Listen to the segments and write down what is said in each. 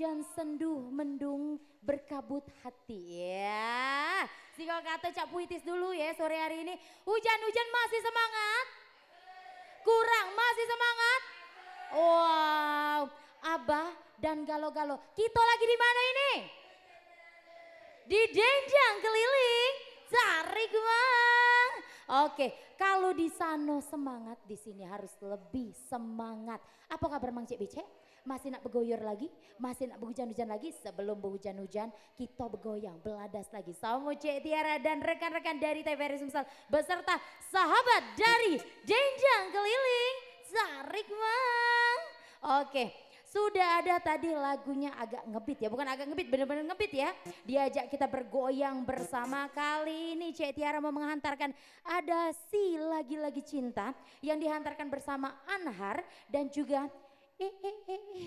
hujan senduh mendung berkabut hati ya. Sehingga kata Cak Puitis dulu ya sore hari ini. Hujan-hujan masih semangat? Kurang masih semangat? Wow, Abah dan Galo-Galo. Kita lagi di mana ini? Di Denjang Keliling. Tarik bang. Oke, kalau di sana semangat, di sini harus lebih semangat. Apa kabar Mang Cek Becek? Masih nak bergoyor lagi? Masih nak berhujan-hujan lagi? Sebelum berhujan-hujan kita bergoyang, beladas lagi. Sama Cek Tiara dan rekan-rekan dari TVRI Sumsel beserta sahabat dari Denjang Keliling. Tarik bang. Oke. Sudah ada tadi lagunya agak ngebit ya, bukan agak ngebit, bener-bener ngebit ya. Diajak kita bergoyang bersama. Kali ini Cek Tiara mau menghantarkan ada si lagi-lagi cinta yang dihantarkan bersama Anhar dan juga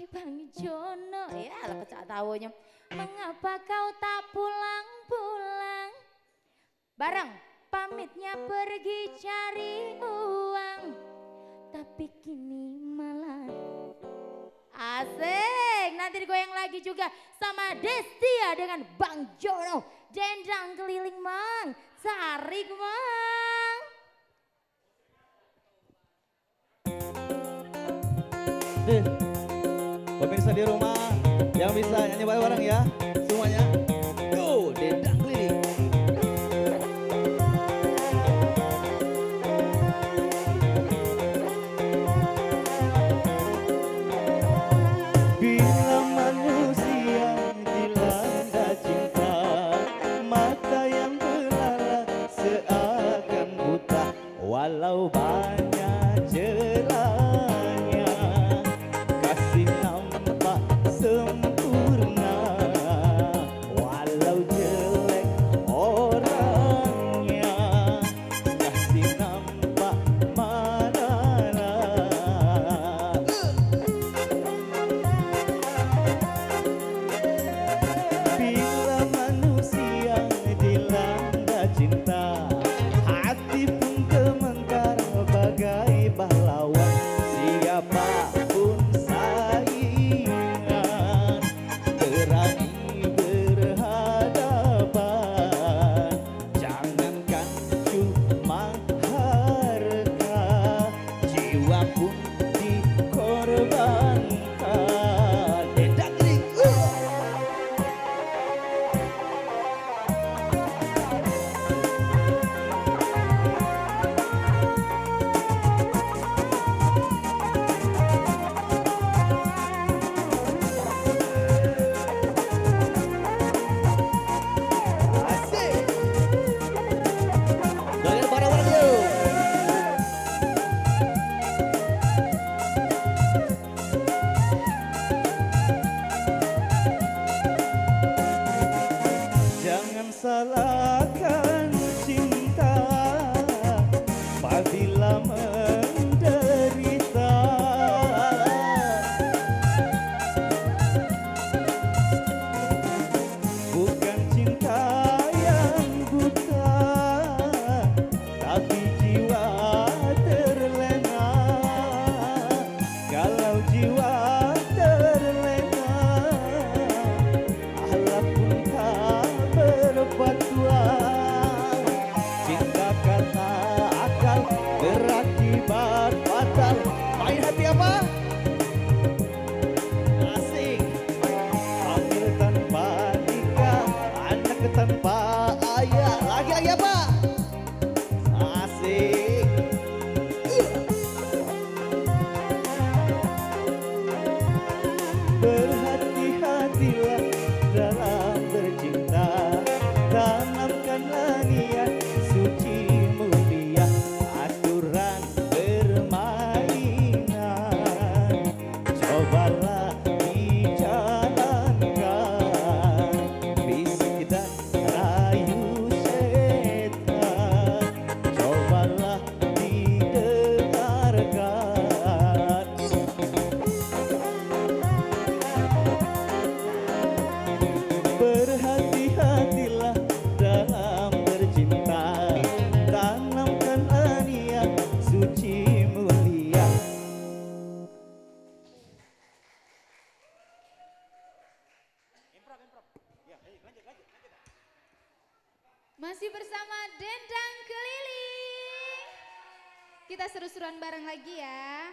Bang Jono. Ya lah kecak taunya. Mengapa kau tak pulang-pulang? Bareng pamitnya pergi cari uang, tapi kini malah asik, nanti digoyang lagi juga sama Destia dengan Bang Jono. Denjang Keliling Mang, tarik Mang. Pemirsa di rumah yang bisa nyanyi bareng-bareng ya, semuanya. Go, Denjang Keliling. Walau banyak celahnya, kasih nampak sempurna. Masih bersama Dendang Keliling. Kita seru-seruan bareng lagi ya.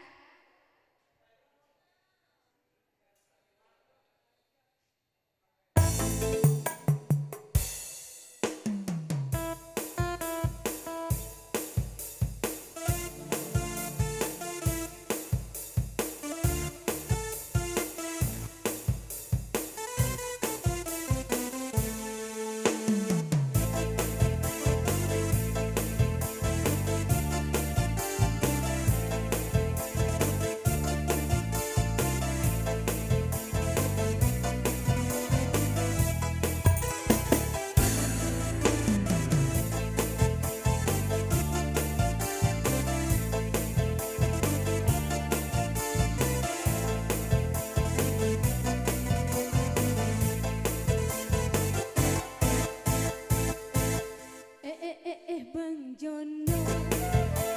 Bang Jono,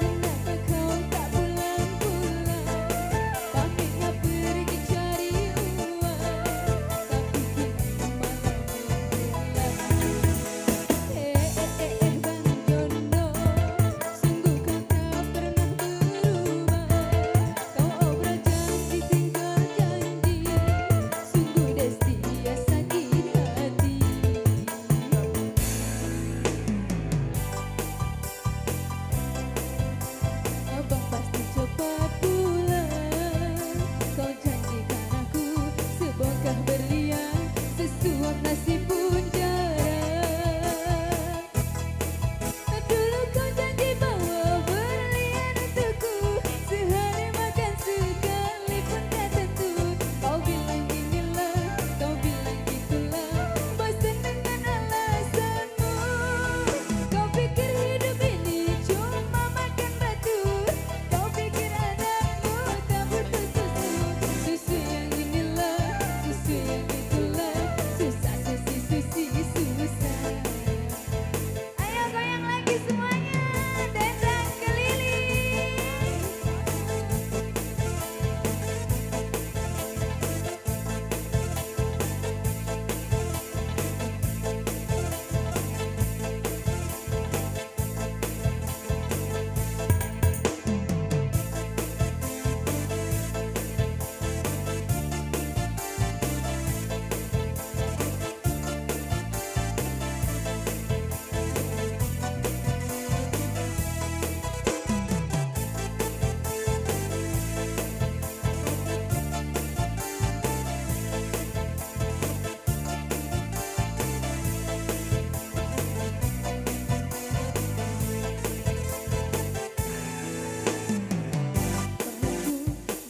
kenapa kau tak pulang-pulang? Pamitnya pergi cari uang, tapi kini malam pulang. Bang Jono, sungguh kau tak pernah berubah. Kau obral janji tinggal janji, sungguh destia sakit hati. Abang pasti cepat pulang. Kau janjikan aku sebongkah berlian, sesuap nasi pun jarang. Dulu kau janji bawa berlian untukku, sehari makan sekali pun tak tentu. Kau bilang inilah, kau bilang itulah, bosan dengan alasanmu. Kau pikir hidup ini cuma makan batu, kau pikir anakmu tak butuh susu. Susu yang inilah, susu yang itulah, susah susi susah. Ayo goyang lagi semuanya, Dendang Keliling.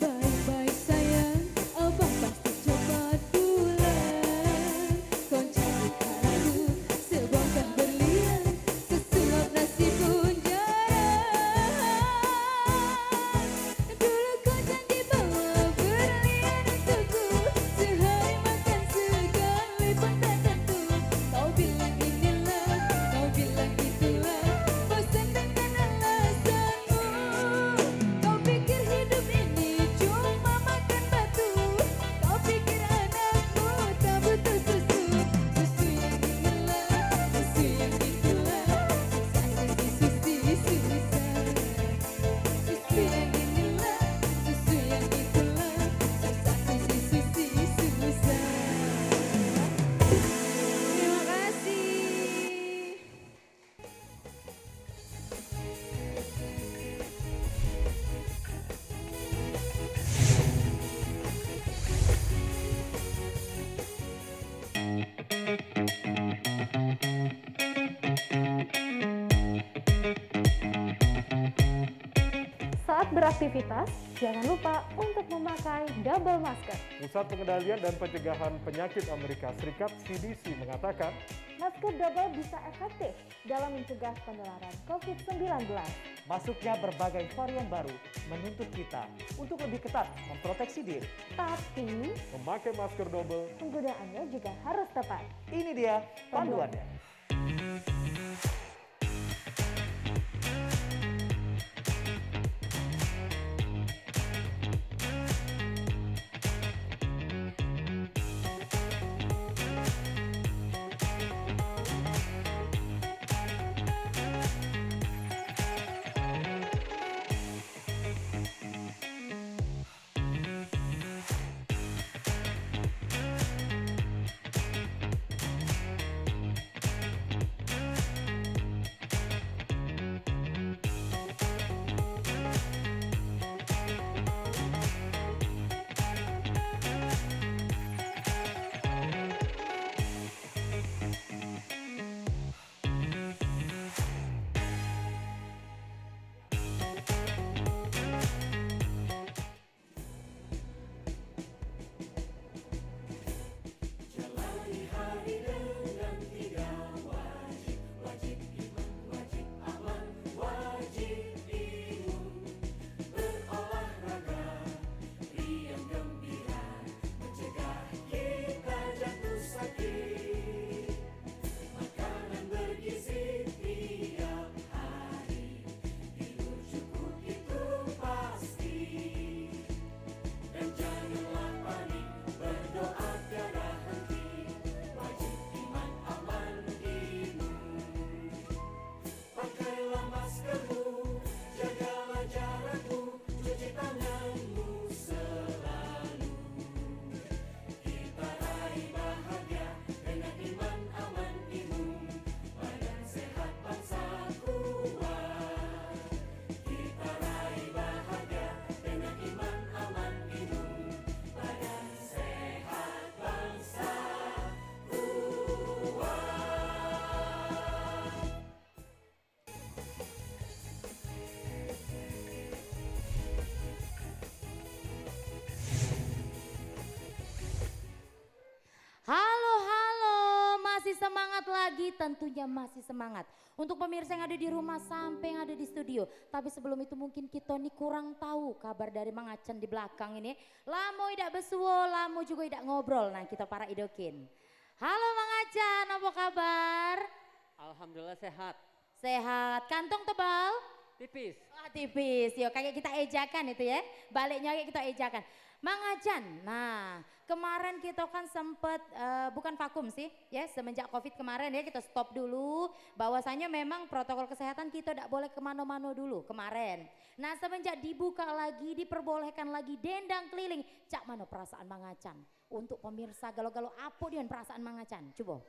Baik-baik sayang, abang pasti cepat pulang. Kau janjikan aku sebongkah berlian, sesuap nasi pun jarang. Dulu kau janji bawa berlian untukku, sehari makan sekali pun tak tentu. Kau bilang inilah, kau bilang itulah, bosan dengan alasanmu. Kau pikir hidup ini cuma makan batu, kau pikir anakmu tak butuh susu. Susu yang inilah, susu yang itulah, susah susi susah. Susu yang inilah, susu yang itulah, susah susi susah. Terima kasih. Saat beraktivitas, jangan lupa untuk memakai double masker. Pusat Pengendalian dan Pencegahan Penyakit Amerika Serikat (CDC) mengatakan Masker double bisa efektif dalam mencegah penularan COVID-19. Masuknya berbagai varian baru menuntut kita untuk lebih ketat memproteksi diri. Tapi, memakai masker double penggunaannya juga harus tepat. Ini dia panduannya. semangat lagi, tentunya masih semangat. Untuk pemirsa yang ada di rumah sampai yang ada di studio. Tapi sebelum itu mungkin kita nih kurang tahu kabar dari Mang Acan di belakang ini. Lamo idak besuo, lamo juga idak ngobrol. Nah kita para idokin. Halo Mang Acan, apa kabar? Alhamdulillah sehat. Sehat, kantong tebal? Tipis. Wah tipis, yo kayak kita ejakan itu ya. Baliknya kayak kita ejakan. Mang Acan, nah kemarin kita kan sempet bukan vakum sih ya semenjak Covid kemarin ya kita stop dulu. Bahwasanya memang protokol kesehatan kita tidak boleh kemana-mana dulu kemarin. Nah semenjak dibuka lagi, diperbolehkan lagi dendang keliling. Cak mana perasaan Mang Acan? Untuk pemirsa galau-galau apa dengan perasaan Mang Acan? Coba.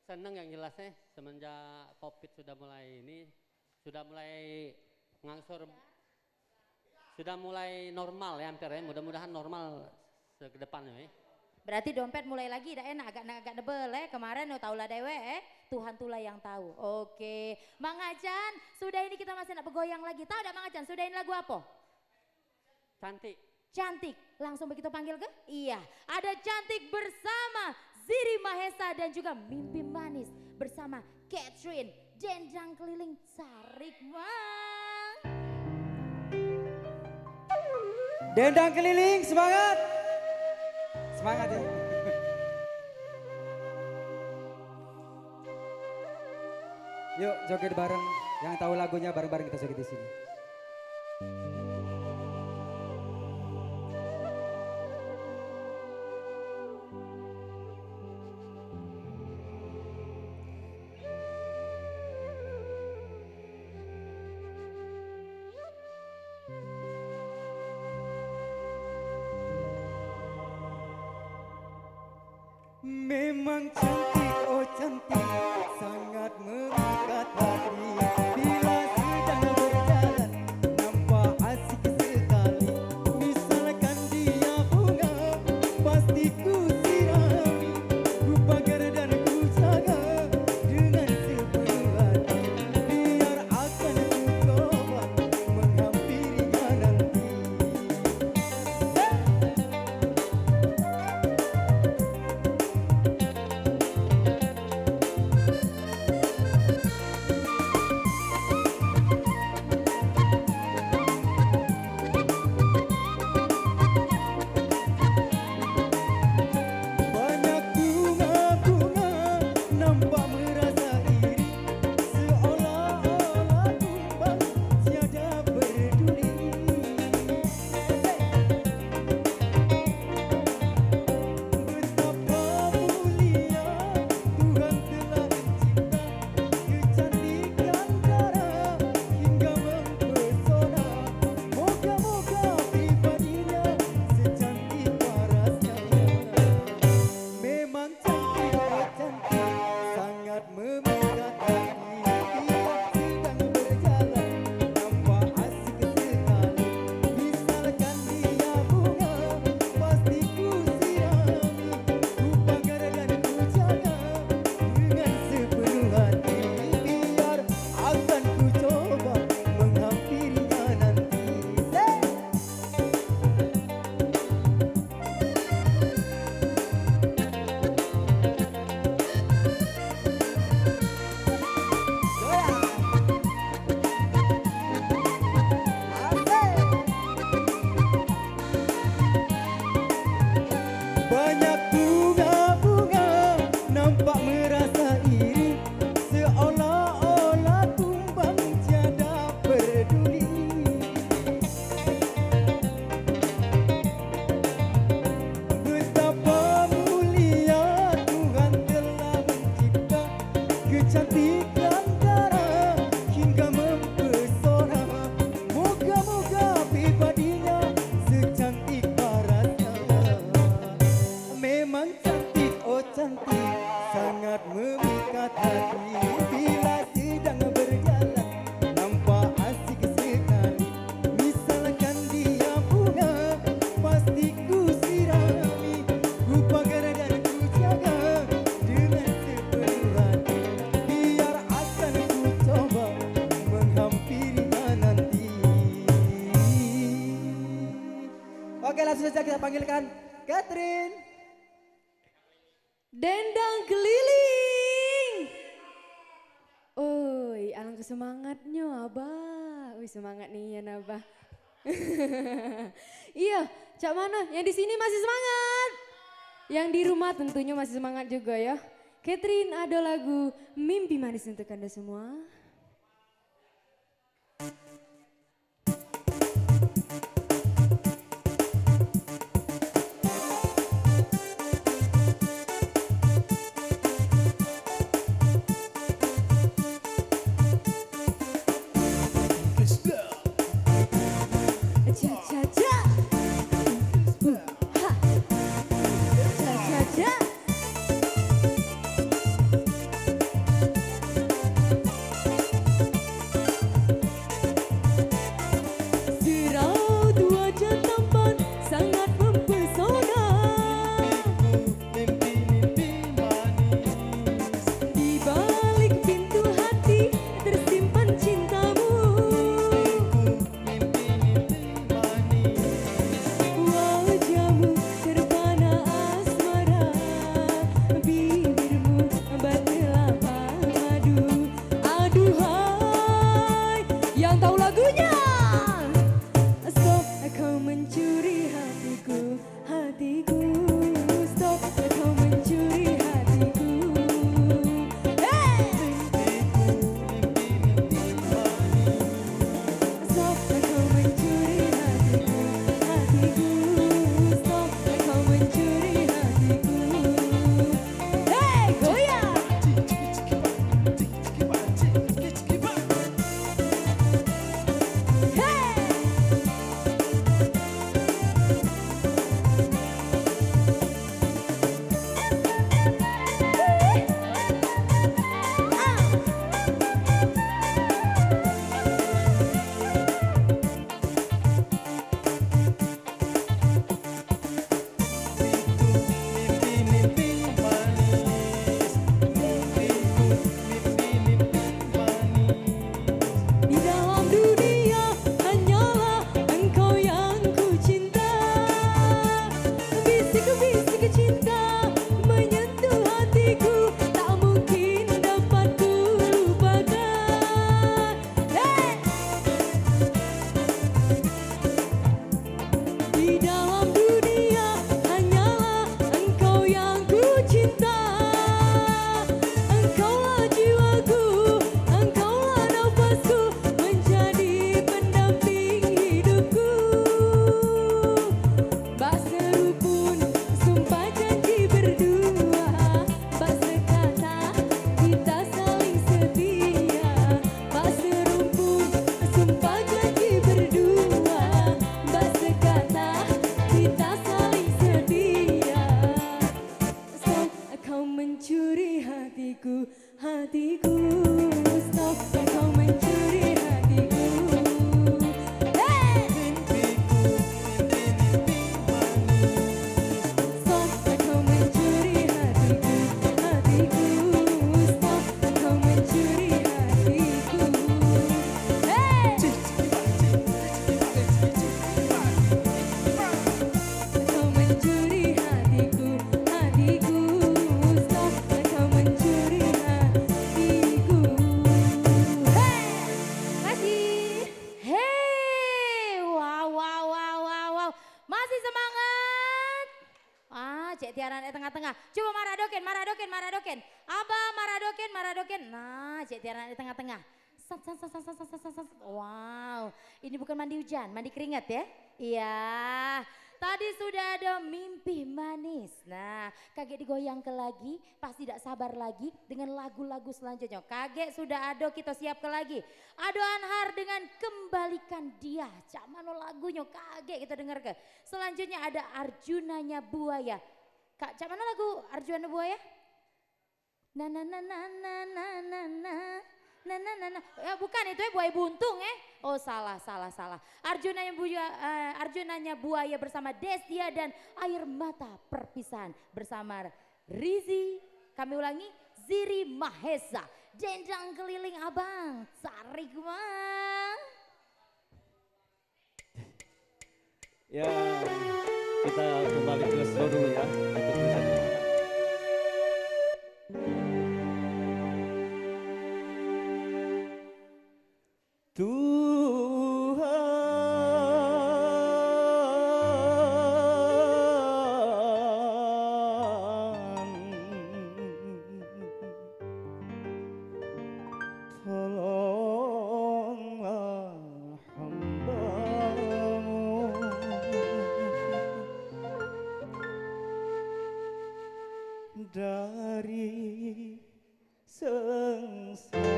Seneng yang jelasnya semenjak Covid sudah mulai ngangsur, sudah mulai normal ya hampir ya, mudah-mudahan normal ke depannya ya. Berarti dompet mulai lagi dah enak agak debel kemarin tahu lah dewe Tuhan tulah yang tahu. Oke Mang Acan sudah ini kita masih nak bergoyang lagi, tahu dah Mang Acan sudah ini lagu apa? Cantik. Cantik, langsung begitu panggil ke? Iya, ada Cantik bersama Ziri Mahesa dan juga Mimpi Manis bersama Catherine. Dendang keliling sarik Mang. Dendang keliling, semangat. Semangat ya. Yuk joget bareng, yang tahu lagunya bareng-bareng kita joget di sini. Memang cantik, oh cantik, sangat memikat hati. Bila sedang berjalan, nampak asik sekali. Misalkan dia bunga, pasti ku sirami. Ku pagar dan ku jaga dengan sepenuh hati. Biar akan ku coba menghampirinya nanti. Banyak bunga-bunga nampak merasa iri, seolah-olah tumbang tiada peduli. Betapa mulia Tuhan telah mencipta, kecantikan cara hingga mempesona. Moga-moga pribadinya secantik parasnya. Memang cantik, oh cantik, sangat memikat hati. Bila sedang berjalan, nampak asik sekali. Misalkan dia bunga, pasti ku sirami. Ku pagar dan ku jaga dengan sepenuh hati. Biar akan ku coba menghampirinya nanti. Banyak bunga-bunga nampak merasa iri, seolah-olah tumbang tiada peduli. Betapa mulia Tuhan telah mencipta, kecantikan darah hingga mempesona. Moga-moga pribadinya secantik parasnya. Memang cantik, oh cantik, sangat memikat hati. Bila sedang berjalan, nampak asik sekali. Misalkan dia bunga, pasti ku sirami. Ku pagar dan ku jaga dengan sepenuh hati. Biar akan ku coba menghampirinya nanti. Oke langsung saja kita panggilkan Catherine. Dendang keliling. semangatnya Abah. Wih semangat nih ya Abah. Iya, Cak mana? Yang di sini masih semangat. Yang di rumah tentunya masih semangat juga ya. Catherine ada lagu Mimpi Manis untuk Anda semua. tengah-tengah. Coba maradoken. Abah maradoken. Nah, Cek Tiara di tengah-tengah. Wow, ini bukan mandi hujan, mandi keringat ya. Iya, tadi sudah ada mimpi manis. Nah, kakek digoyang ke lagi, pasti tidak sabar lagi dengan lagu-lagu selanjutnya. Kakek sudah ada, kita siap ke lagi. Ado Anhar dengan kembalikan dia. Cak mano lagunya kakek kita dengar ke. Selanjutnya ada Arjunanya Buaya. Kak, cak mana lagu Arjuna Buaya? Na na na na na na na na. Nah. Ya bukan itu ya buaya buntung ya. Oh salah. Arjunanya Buaya bersama Destia dan Air Mata Perpisahan bersama Rizi. Kami ulangi, Ziri Mahesa. Dendang keliling abang, sarik mah. Ya, kita kembali ke slow dulu ya untuk tulisannya. dari sengsara.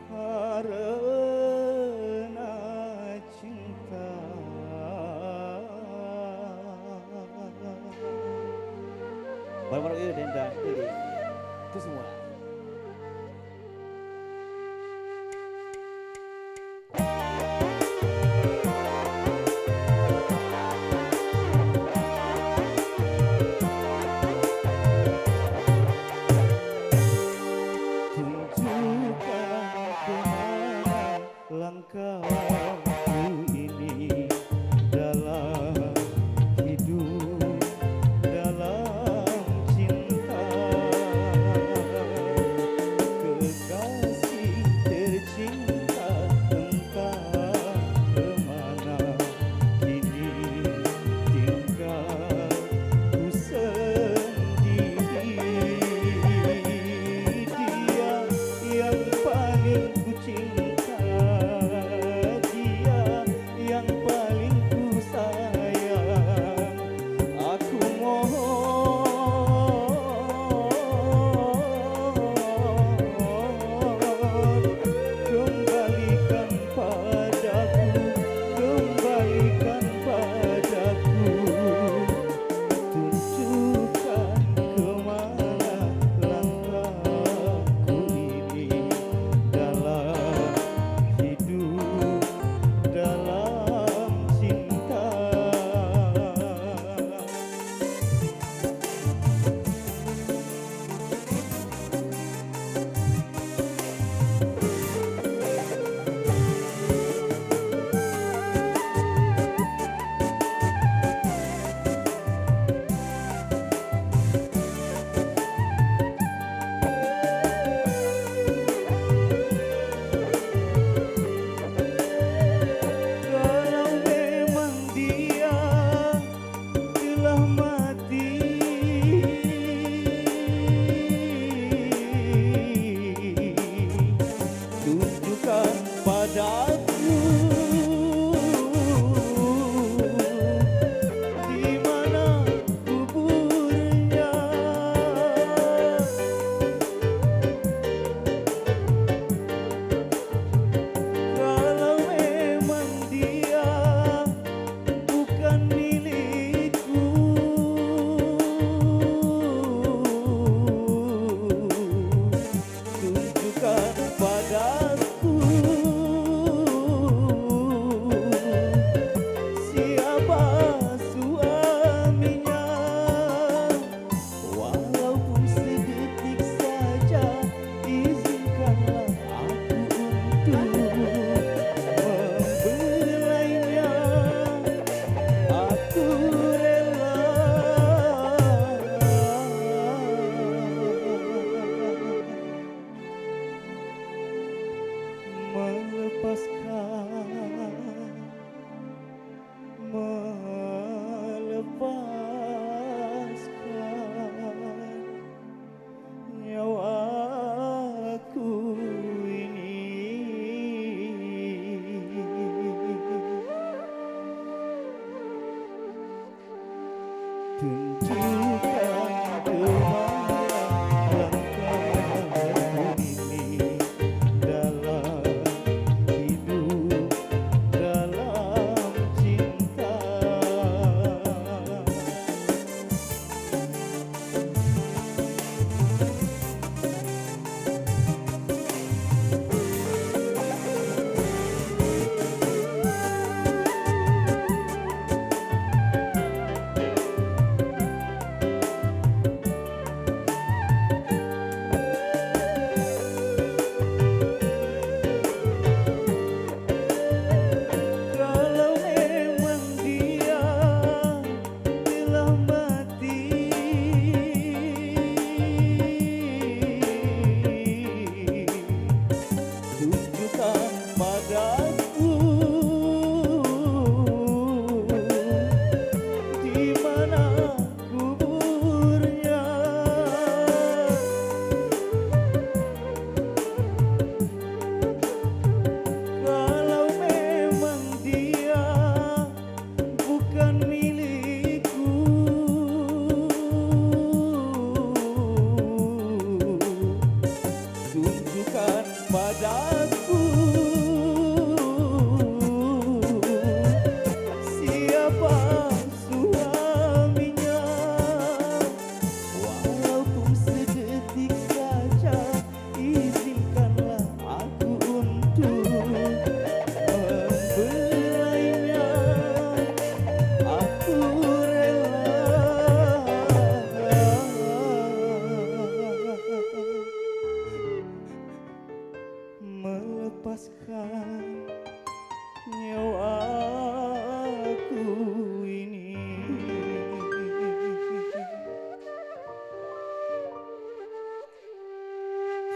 Karena cinta baru-baru itu dendam itu semua. Langkahku ini dalam hidup, dalam cinta.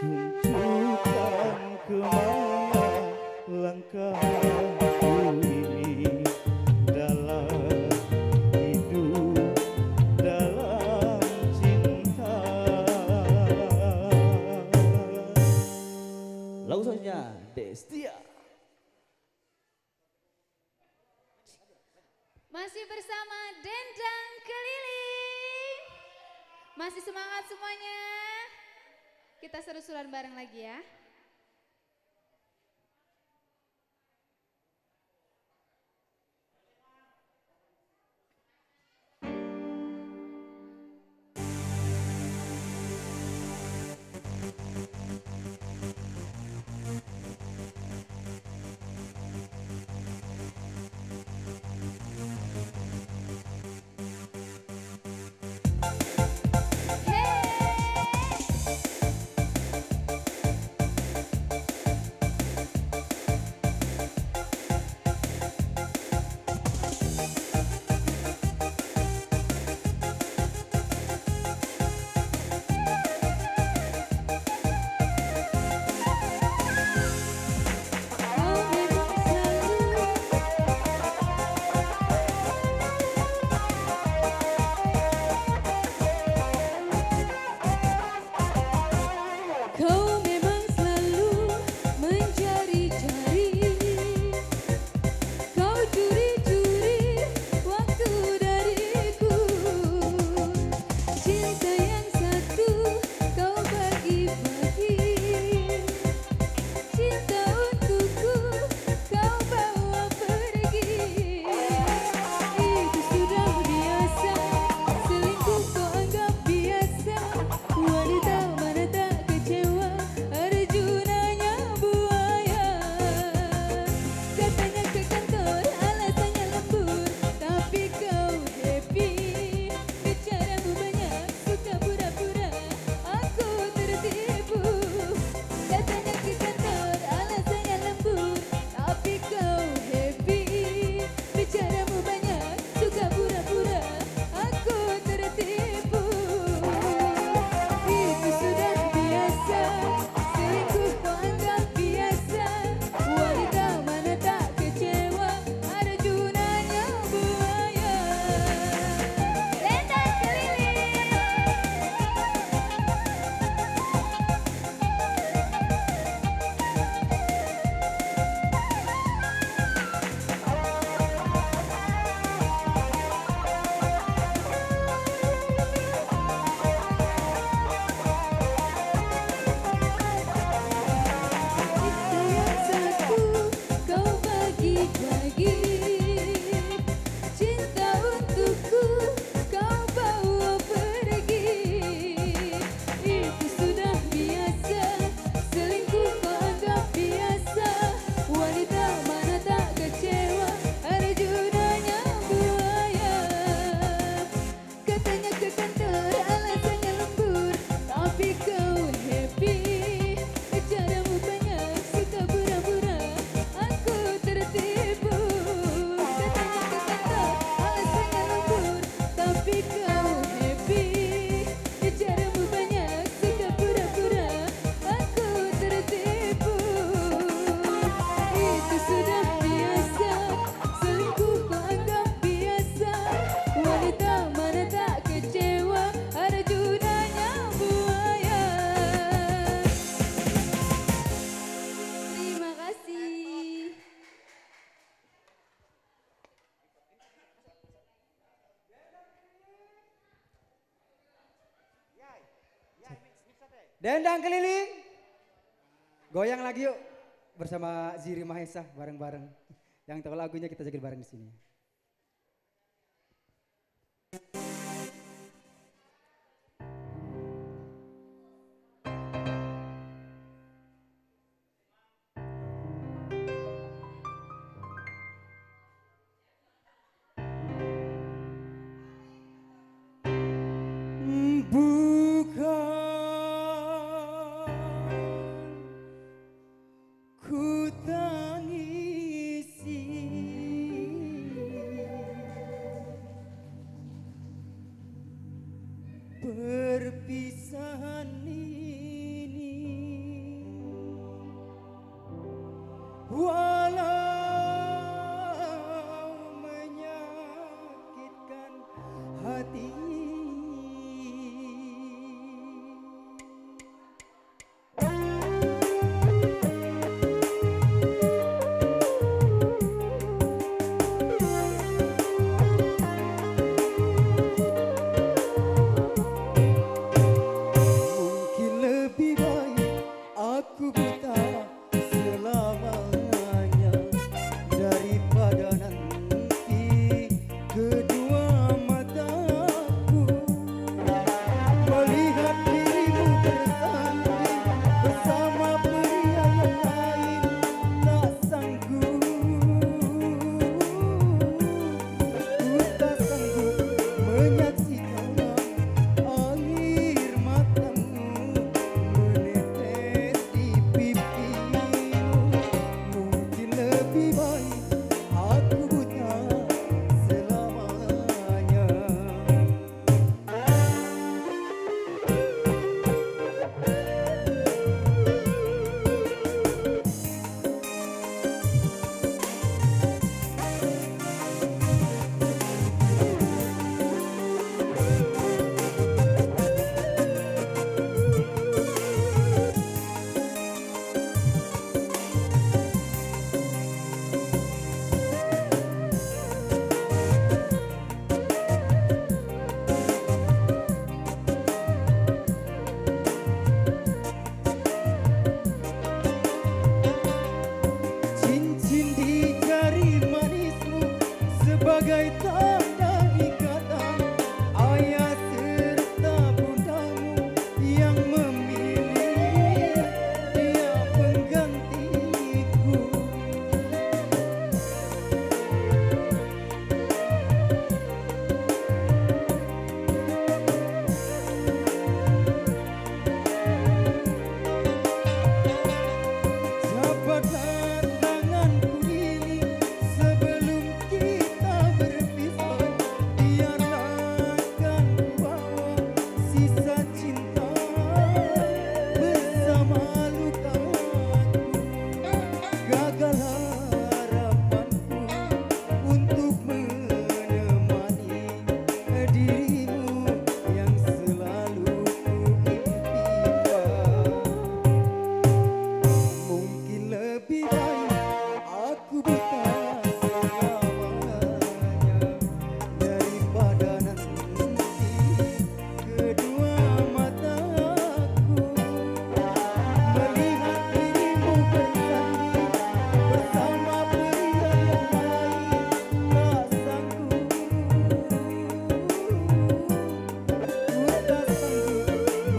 tunjukkan kemana langkahku ini dalam hidup, dalam cinta. Lagu selanjutnya Destia. Masih bersama Dendang Keliling. Masih semangat semuanya. Kita seru-seruan bareng lagi ya. Kau memang selalu mencari-cari, kau curi-curi waktu dariku. Cinta yang satu kau bagi-bagi, cinta untukku kau bawa pergi. Itu sudah biasa, selingkuh kau anggap biasa. Wanita mana tak kecewa, Arjunanya buaya. Katanya ke kantor, alasannya lembur, tapi kau happy. Bicaramu banyak, suka pura-pura, aku tertipu. Katanya ke kantor, alasannya lembur, tapi kau happy. Bicaramu banyak, suka pura-pura, aku tertipu. Itu sudah biasa, selingkuh kau anggap biasa. Wanita mana tak kecewa, Arjunanya buaya. Dendang Keliling. Cinta yang satu kau bagi-bagi, cinta untukku kau bawa pergi. Itu sudah biasa, selingkuh kau anggap biasa. Wanita mana tak kecewa, Arjunanya buaya. Katanya ke kantor, alasannya lembur, tapi kau happy. Bicaramu banyak, suka pura-pura, aku tertipu. Katanya ke kantor, alasannya lembur, tapi kau happy. Bicaramu banyak, suka pura-pura, aku tertipu. Itu sudah biasa, selingkuh kau anggap biasa. Wanita mana tak kecewa, Arjunanya buaya. Terima kasih. Dendang Keliling. Goyang lagi yuk bersama Ziri Mahesa bareng-bareng. Yang tahu lagunya kita joget bareng di sini. Ku tangisi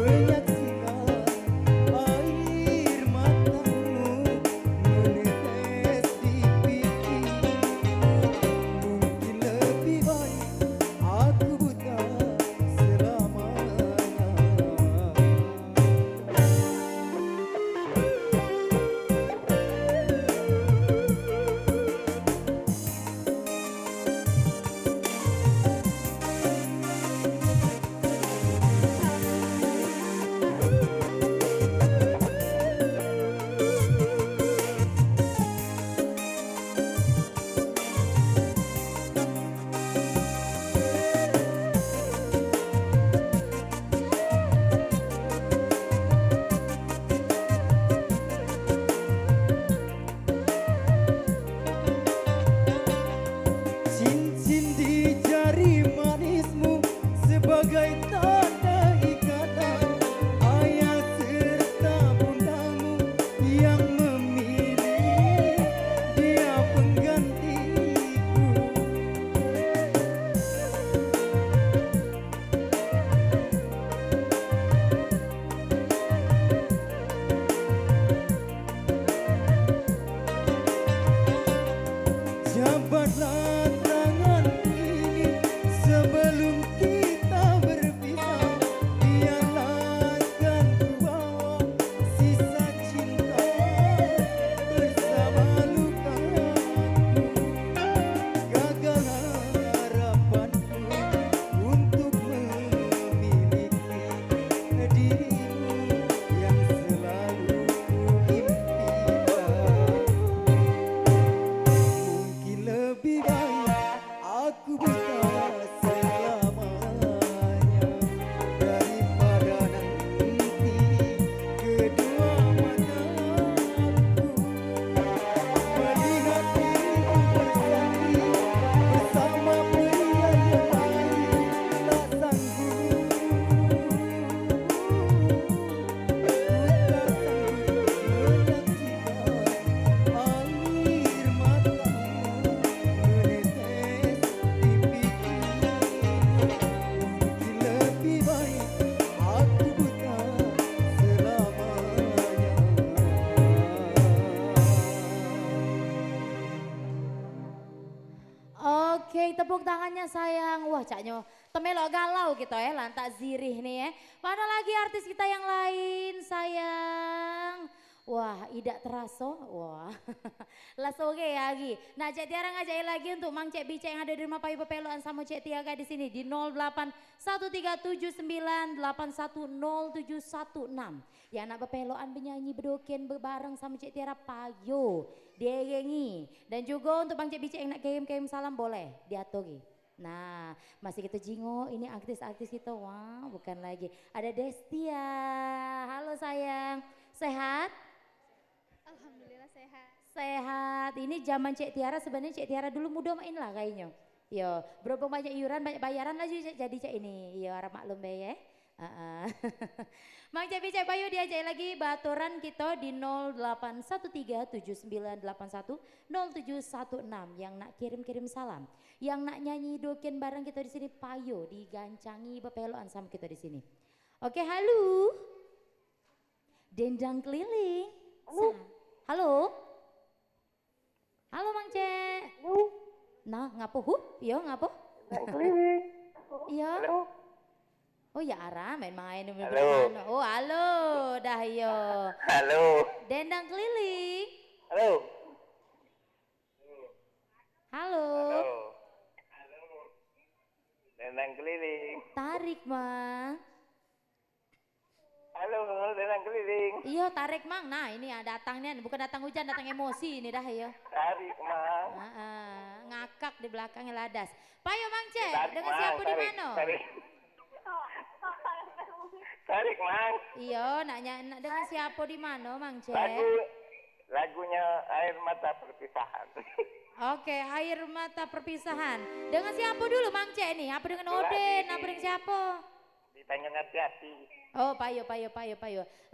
menyaksikan air matamu menetes di pipimu. Mungkin lebih baik aku buta selamanya. Cincin di jari manismu sebagai tanda ikatan ayah serta bundamu yang memilih dia penggantiku. Jabatlah tanganku ini sebelum kita berpisah. Biarlah kan ku bawa sisa cinta bersama lukaku. Gagal harapanku untuk memiliki dirimu yang selalu ku impikan. Mungkin lebih baik aku buta selamanya daripada nanti kedua mataku melihat diriku bersanding bersama pria yang lain. Tak sanggup, tak sanggup menyaksikan air matamu menetes di pipimu. Mungkin lebih baik aku buta selamanya. Oke, tepuk tangannya sayang. Wah, caknya temelok galau gitu ya, lantak zirih nih ya. Mana lagi artis kita yang lain sayang? Wah, Ida Teraso, wah. Lasoge ya lagi. Nah, Cek Tiara ngajakin lagi untuk Mang Cek Bica yang ada di rumah Payu Pepeloan sama Cek Tiaga di sini di 081379810716. Ya anak pepeloan penyanyi bedoken berbareng sama Cek Tiara Payo, Degengi. Dan juga untuk Bang Cek Bica yang nak kirim salam boleh diatogi. Nah, masih kita jingo, ini artis-artis kita, wah bukan lagi. Ada Destia, halo sayang, sehat? Alhamdulillah sehat. Sehat, ini zaman Cek Tiara sebenarnya Cek Tiara dulu muda main lah kayaknya. Yo, berhubung banyak iuran, banyak bayaran lah jadi Cek ini, yo harap maklum be ya. Mang Cek Bica Bayu diajak lagi baturan kita di 081379810716 yang nak kirim-kirim salam, yang nak nyanyi doken bareng kita di sini Payo digancangi bepeloan sama kita di sini. Oke, halo. Dendang keliling. Halo. Halo Mang Cek. Nah, ngapo Yo, ngapo? Keliling. Iya. Halo. Oh ya Ara main-main. Halo. Oh halo, dah yo. Halo. Dendang keliling. Halo. Halo. Dendang keliling. Tarik Mang. Halo, dendang keliling. Iya tarik Mang. Nah ini datangnya bukan datang hujan, datang emosi ini dah yo. Tarik, Mang. Ngakak di belakangnya ladas. Payo Mang Cek, Tarik, dengan Mang. siapa di mana? Tarik, Mang. Iya, nak dengan siapa di mana Mang Cek? Lagunya Air Mata Perpisahan. Oke, air mata perpisahan. Dengan siapa dulu Mang Cek nih? Apa dengan Oden? Apa dengan siapa? Ditanya hati-hati. Oh, payo.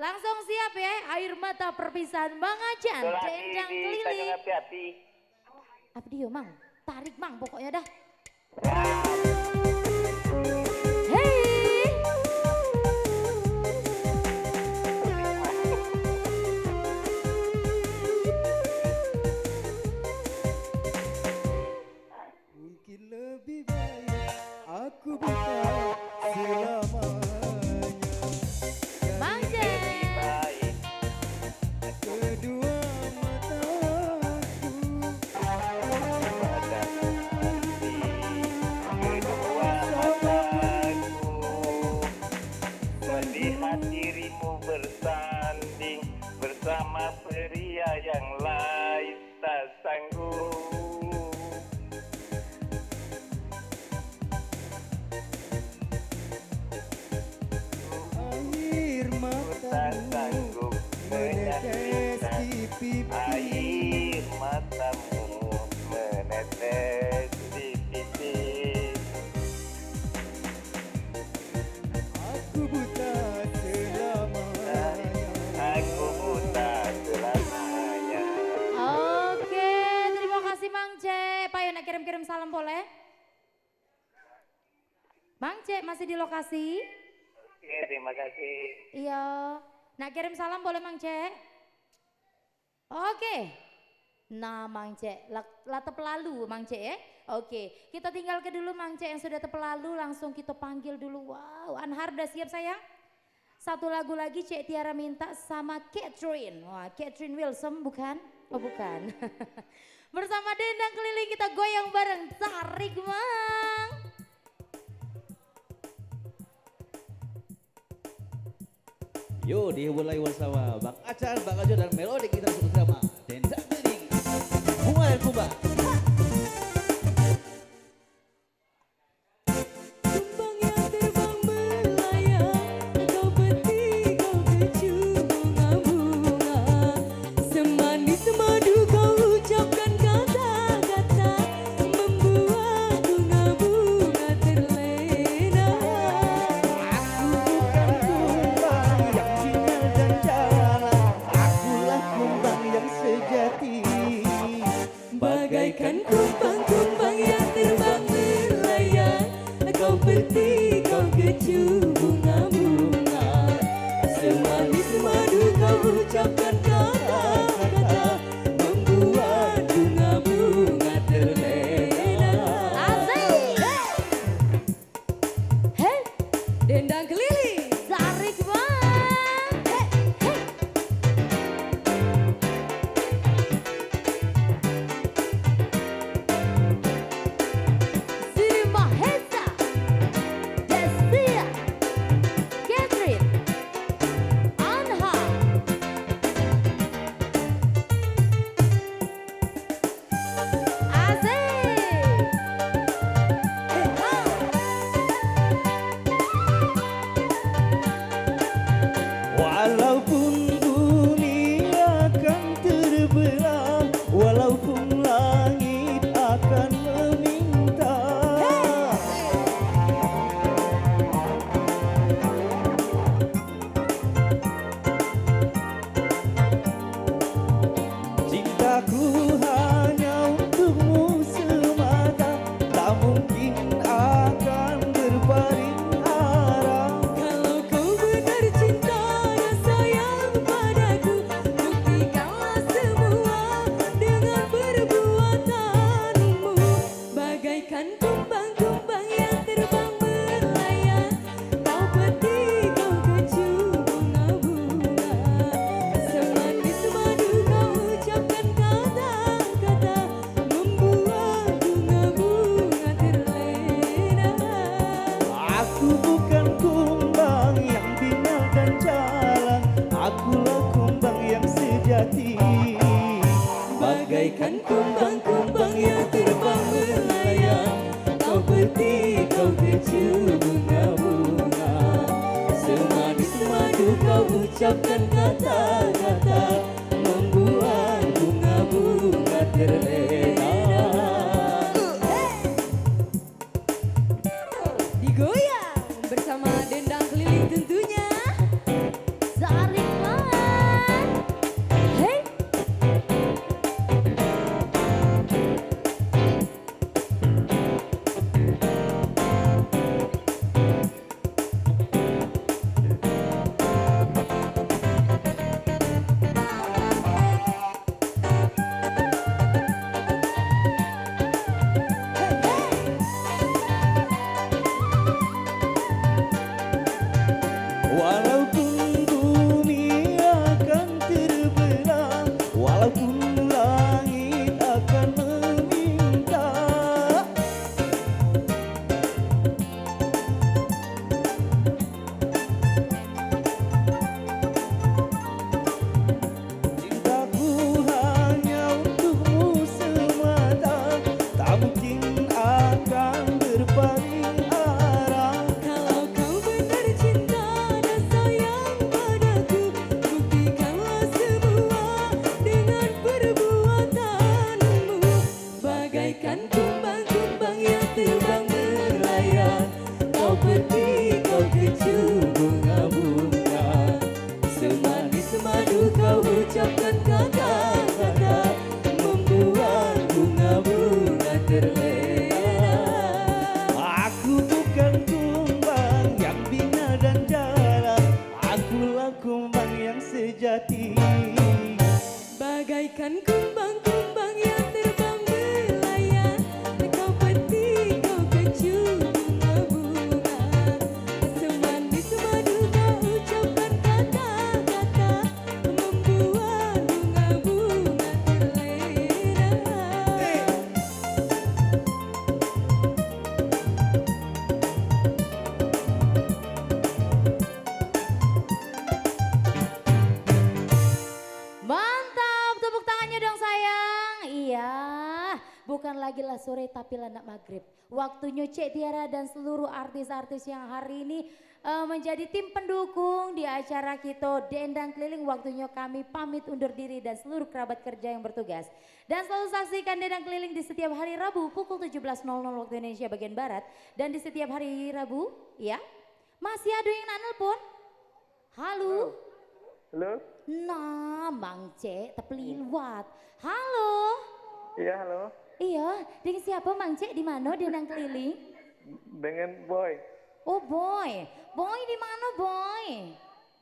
Langsung siap ya, air mata perpisahan Bang Ajan, dendang Ditanya keliling. hati-hati. Apa dia Mang? Tarik Mang pokoknya dah. Hey. Lihat dirimu bersanding bersama pria yang lain tak sanggup. Air Tak matamu sanggup menetes menyaksikan di pipi. air matamu menetes di pipi. Aku buta selamanya. Aku buta selamanya. Oke, terima kasih Mang C. Pak Yo nak kirim-kirim salam boleh? Mang C masih di lokasi? Oke, terima kasih. Iya. Nak kirim salam boleh Mang C? Oke. Nah Mang C, lah tepelalu Mang C ya. Oke, kita tinggal ke dulu Mang C yang sudah tepelalu, langsung kita panggil dulu. Wow, Anhar udah siap sayang? Satu lagu lagi Cek Tiara minta sama Catherine. Wah, Catherine Wilson bukan? Oh bukan. Bersama Dendang Keliling kita goyang bareng. Tarik Mang. Yo, dihubungi lagi bersama Bang Acan, Bang Ajo dan Melodi kita bersama Dendang Keliling. Bunga dan Kumba. Kumbang yang terbang melayang, kau petik, kau kecu bunga-bunga. Semanis madu kau ucapkan kata-kata, membuat bunga-bunga terlena. Bagaikan Kumbang-kumbang yang terbang melayang, kau petik, kau kecu bunga-bunga. Semanis madu kau ucapkan kata-kata, membuat bunga-bunga terlena. Asik. Hei, Dendang keliling. tarik Bang. Hei, hei. Sri Mahesa, Destia, Catherine, Anha. Asik. Walaupun dunia akan terbelah, walaupun langit akan meminta, cintaku hanya untukmu semata, tak mungkin akan berpaling arah. Kalau kau benar cinta dan sayang padaku, buktikanlah semua dengan perbuatanmu. Bagaikan kumbang-kumbang yang terbang melayang, kau petik, kau kecu bunga-bunga. Semanis madu kau ucapkan kata-kata, membuat bunga-bunga terlena. Aku bukan kumbang yang binal dan jalan, akulah kumbang yang sejati. Bagaikan kumbang-kumbang yang terbang melayang, kau petik, kau kecu bunga-bunga. Semanis madu kau ucapkan kata-kata, membuat bunga-bunga terlena. Digoyang bersama Dendang Keliling tentunya. Tarik Bang. Hei. ucapkan kata-kata membuat bunga-bunga terlena. Aku bukan kumbang yang bina dan jalan, akulah kumbang yang sejati. Bagaikan kumbang-kumbang yang terbang melayang, kau petik, kau kecup bunga-bunga. Semanis madu kau ucapkan kata-kata membuat bunga-bunga terlena. Mantap, tepuk tangannya dong sayang. Iya, bukan lagi lah sore tapi landak maghrib. Waktunya Cek Tiara dan seluruh artis-artis yang hari ini menjadi tim pendukung di acara kita Dendang Keliling. Waktunya kami pamit undur diri dan seluruh kerabat kerja yang bertugas. Dan selalu saksikan Dendang Keliling di setiap hari Rabu pukul 17.00 waktu Indonesia bagian Barat. Dan di setiap hari Rabu, ya. Masih ada yang nak nelpon? Halo? Halo? Nah, Bang Cek, tapi liwat. Halo? Iya, halo. Iya, dengan siapa Bang Cek? Di mana Dendang Keliling? Dengan Boy Oh boy, boy di mana boy?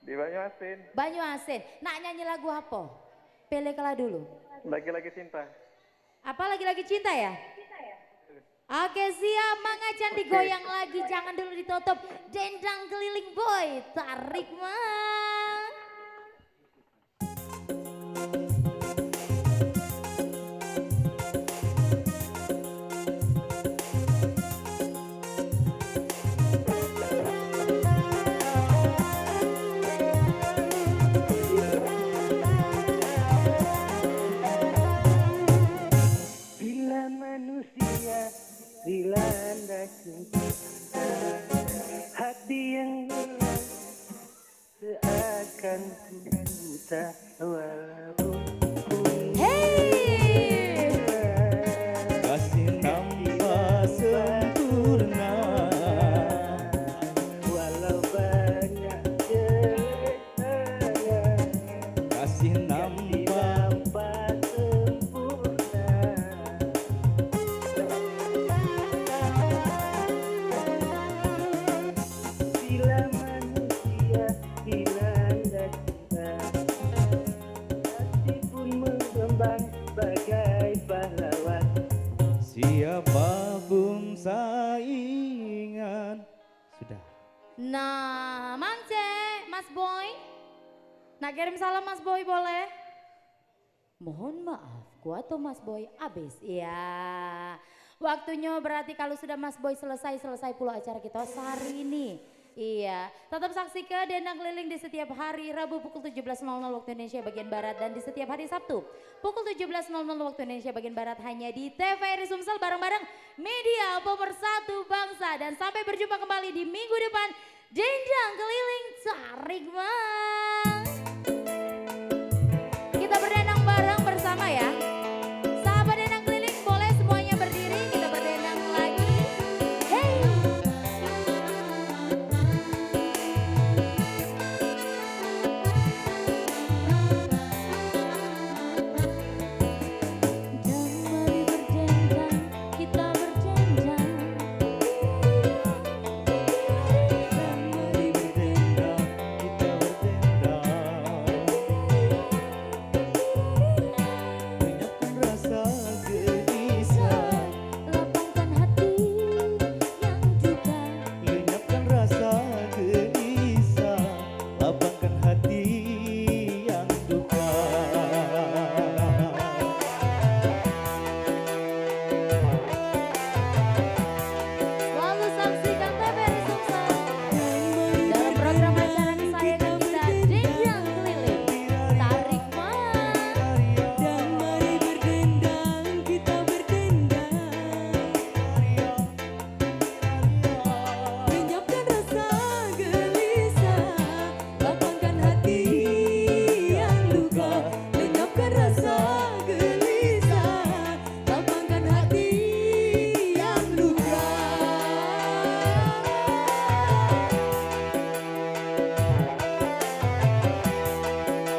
di Banyuasin. Banyuasin. Nak nyanyi lagu apa? Pele kala dulu. Lagi-lagi cinta. Apa lagi-lagi cinta ya? Oke siap, Mang Acan digoyang lagi, jangan dulu ditutup. Dendang Keliling boy, tarik Mang. Bila manusia dilanda cinta, hati yang hilang seakan buta walaupun Hey! Kasih tanpa sempurna, walau banyak ceritanya, kasih nampak tanpa sempurna. Bila manusia dilanda cinta, hati pun mengembang bagai pahlawan. siapapun saingan. Sudah. Nah, Mang Cek, Mas Boy. Nak kirim salam Mas Boy boleh? Mohon maaf, gua atau Mas Boy abis. Iya. Waktunya berarti kalau sudah Mas Boy selesai pula acara kita sehari ini. Iya, tetap saksikan Dendang Keliling di setiap hari Rabu pukul 17.00 waktu Indonesia bagian Barat dan di setiap hari Sabtu pukul 17.00 waktu Indonesia bagian Barat hanya di TVRI Sumsel bareng-bareng media pemersatu bangsa. Dan sampai berjumpa kembali di minggu depan. Dendang Keliling tarik Mas.